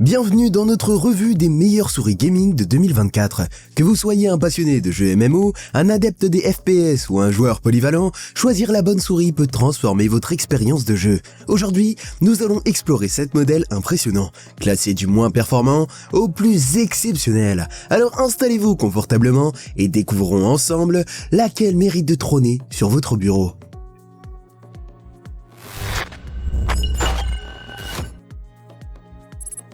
Bienvenue dans notre revue des meilleures souris gaming de 2024. Que vous soyez un passionné de jeux MMO, un adepte des FPS ou un joueur polyvalent, choisir la bonne souris peut transformer votre expérience de jeu. Aujourd'hui, nous allons explorer 7 modèles impressionnants, classés du moins performant au plus exceptionnel. Alors installez-vous confortablement et découvrons ensemble laquelle mérite de trôner sur votre bureau.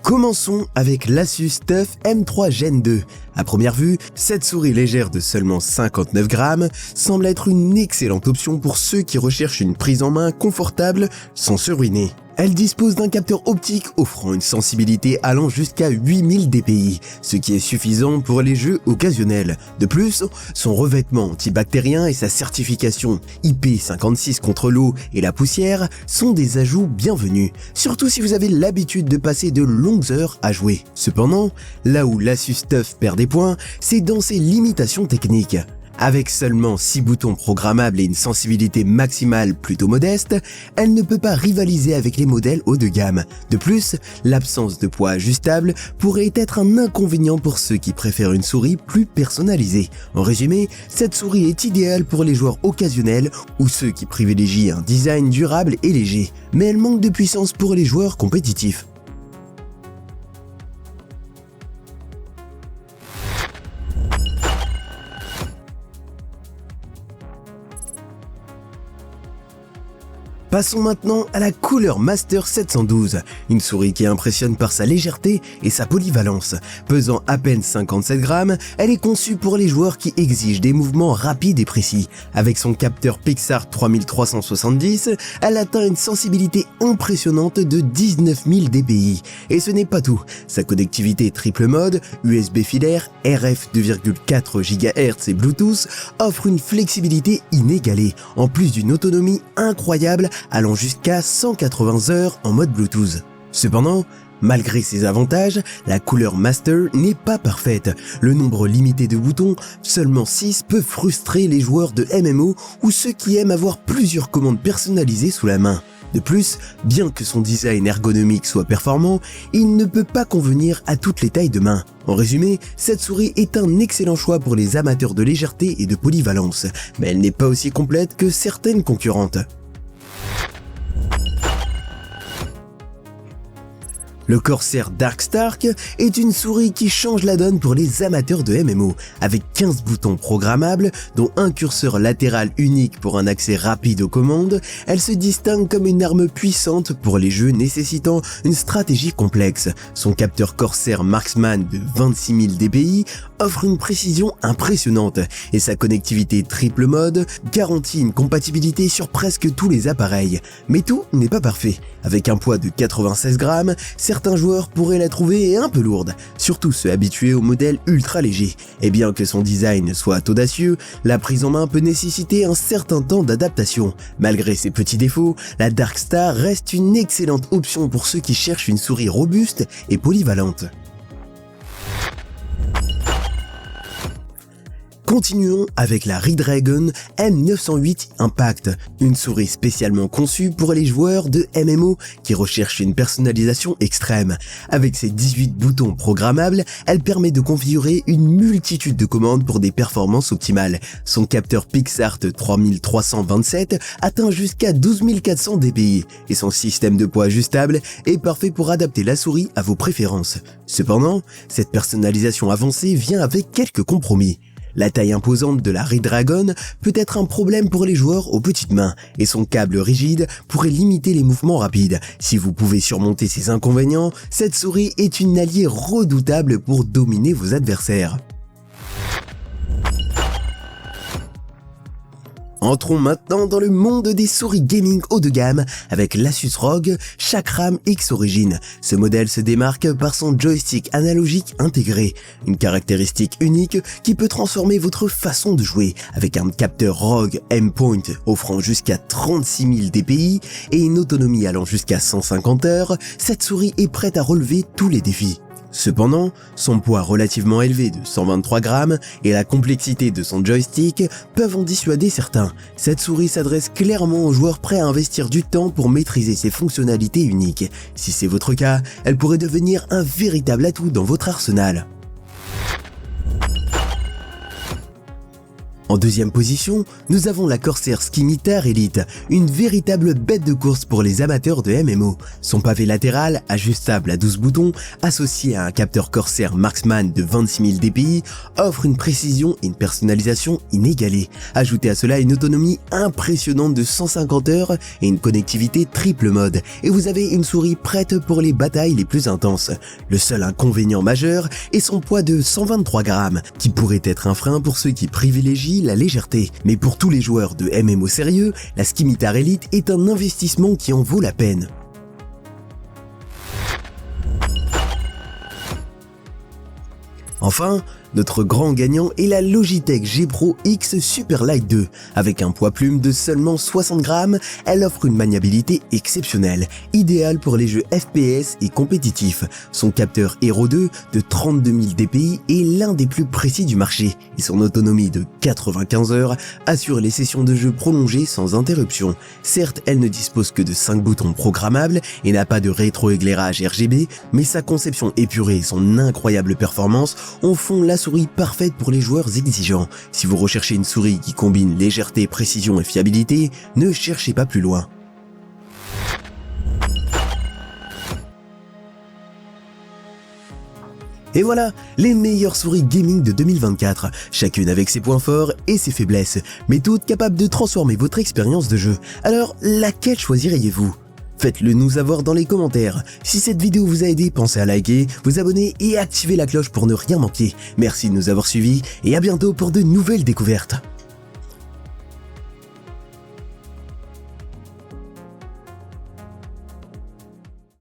Commençons avec l'Asus TUF M3 Gen 2. À première vue, cette souris légère de seulement 59 grammes semble être une excellente option pour ceux qui recherchent une prise en main confortable sans se ruiner. Elle dispose d'un capteur optique offrant une sensibilité allant jusqu'à 8000 dpi, ce qui est suffisant pour les jeux occasionnels. De plus, son revêtement antibactérien et sa certification IP56 contre l'eau et la poussière sont des ajouts bienvenus, surtout si vous avez l'habitude de passer de longues heures à jouer. Cependant, là où l'Asus TUF perd des points, c'est dans ses limitations techniques. Avec seulement 6 boutons programmables et une sensibilité maximale plutôt modeste, elle ne peut pas rivaliser avec les modèles haut de gamme. De plus, l'absence de poids ajustable pourrait être un inconvénient pour ceux qui préfèrent une souris plus personnalisée. En résumé, cette souris est idéale pour les joueurs occasionnels ou ceux qui privilégient un design durable et léger, mais elle manque de puissance pour les joueurs compétitifs. Passons maintenant à la Cooler Master 712, une souris qui impressionne par sa légèreté et sa polyvalence. Pesant à peine 57 grammes, elle est conçue pour les joueurs qui exigent des mouvements rapides et précis. Avec son capteur Pixart 3370, elle atteint une sensibilité impressionnante de 19000 dpi. Et ce n'est pas tout, sa connectivité triple mode, USB filaire, RF 2,4 GHz et Bluetooth offre une flexibilité inégalée, en plus d'une autonomie incroyable allant jusqu'à 180 heures en mode Bluetooth. Cependant, malgré ses avantages, la Cooler Master n'est pas parfaite. Le nombre limité de boutons, seulement 6, peut frustrer les joueurs de MMO ou ceux qui aiment avoir plusieurs commandes personnalisées sous la main. De plus, bien que son design ergonomique soit performant, il ne peut pas convenir à toutes les tailles de main. En résumé, cette souris est un excellent choix pour les amateurs de légèreté et de polyvalence, mais elle n'est pas aussi complète que certaines concurrentes. Le Corsair Darkstark est une souris qui change la donne pour les amateurs de MMO. Avec 15 boutons programmables, dont un curseur latéral unique pour un accès rapide aux commandes, elle se distingue comme une arme puissante pour les jeux nécessitant une stratégie complexe. Son capteur Corsair Marksman de 26000 dpi offre une précision impressionnante et sa connectivité triple mode garantit une compatibilité sur presque tous les appareils. Mais tout n'est pas parfait. Avec un poids de 96 grammes, certains joueurs pourraient la trouver un peu lourde, surtout ceux habitués au modèle ultra léger. Et bien que son design soit audacieux, la prise en main peut nécessiter un certain temps d'adaptation. Malgré ses petits défauts, la Darkstar reste une excellente option pour ceux qui cherchent une souris robuste et polyvalente. Continuons avec la Redragon M908 Impact, une souris spécialement conçue pour les joueurs de MMO qui recherchent une personnalisation extrême. Avec ses 18 boutons programmables, elle permet de configurer une multitude de commandes pour des performances optimales. Son capteur Pixart 3327 atteint jusqu'à 12400 dpi et son système de poids ajustable est parfait pour adapter la souris à vos préférences. Cependant, cette personnalisation avancée vient avec quelques compromis. La taille imposante de la Redragon peut être un problème pour les joueurs aux petites mains et son câble rigide pourrait limiter les mouvements rapides. Si vous pouvez surmonter ces inconvénients, cette souris est une alliée redoutable pour dominer vos adversaires. Entrons maintenant dans le monde des souris gaming haut de gamme avec l'Asus ROG Chakram X Origin. Ce modèle se démarque par son joystick analogique intégré, une caractéristique unique qui peut transformer votre façon de jouer. Avec un capteur ROG M-Point offrant jusqu'à 36000 dpi et une autonomie allant jusqu'à 150 heures, cette souris est prête à relever tous les défis. Cependant, son poids relativement élevé de 123 grammes et la complexité de son joystick peuvent en dissuader certains. Cette souris s'adresse clairement aux joueurs prêts à investir du temps pour maîtriser ses fonctionnalités uniques. Si c'est votre cas, elle pourrait devenir un véritable atout dans votre arsenal. En deuxième position, nous avons la Corsair Scimitar Elite, une véritable bête de course pour les amateurs de MMO. Son pavé latéral, ajustable à 12 boutons, associé à un capteur Corsair Marksman de 26 000 dpi, offre une précision et une personnalisation inégalées. Ajoutez à cela une autonomie impressionnante de 150 heures et une connectivité triple mode, et vous avez une souris prête pour les batailles les plus intenses. Le seul inconvénient majeur est son poids de 123 grammes, qui pourrait être un frein pour ceux qui privilégient la légèreté. Mais pour tous les joueurs de MMO sérieux, la Scimitar Elite est un investissement qui en vaut la peine. Enfin, notre grand gagnant est la Logitech G Pro X Superlight 2. Avec un poids plume de seulement 60 grammes, elle offre une maniabilité exceptionnelle, idéale pour les jeux FPS et compétitifs. Son capteur Hero 2 de 32 000 dpi est l'un des plus précis du marché, et son autonomie de 95 heures assure les sessions de jeu prolongées sans interruption. Certes, elle ne dispose que de 5 boutons programmables et n'a pas de rétroéclairage RGB, mais sa conception épurée et son incroyable performance en font la souris parfaite pour les joueurs exigeants. Si vous recherchez une souris qui combine légèreté, précision et fiabilité, ne cherchez pas plus loin. Et voilà, les meilleures souris gaming de 2024, chacune avec ses points forts et ses faiblesses, mais toutes capables de transformer votre expérience de jeu. Alors, laquelle choisiriez-vous ? Faites-le nous savoir dans les commentaires. Si cette vidéo vous a aidé, pensez à liker, vous abonner et activer la cloche pour ne rien manquer. Merci de nous avoir suivis et à bientôt pour de nouvelles découvertes.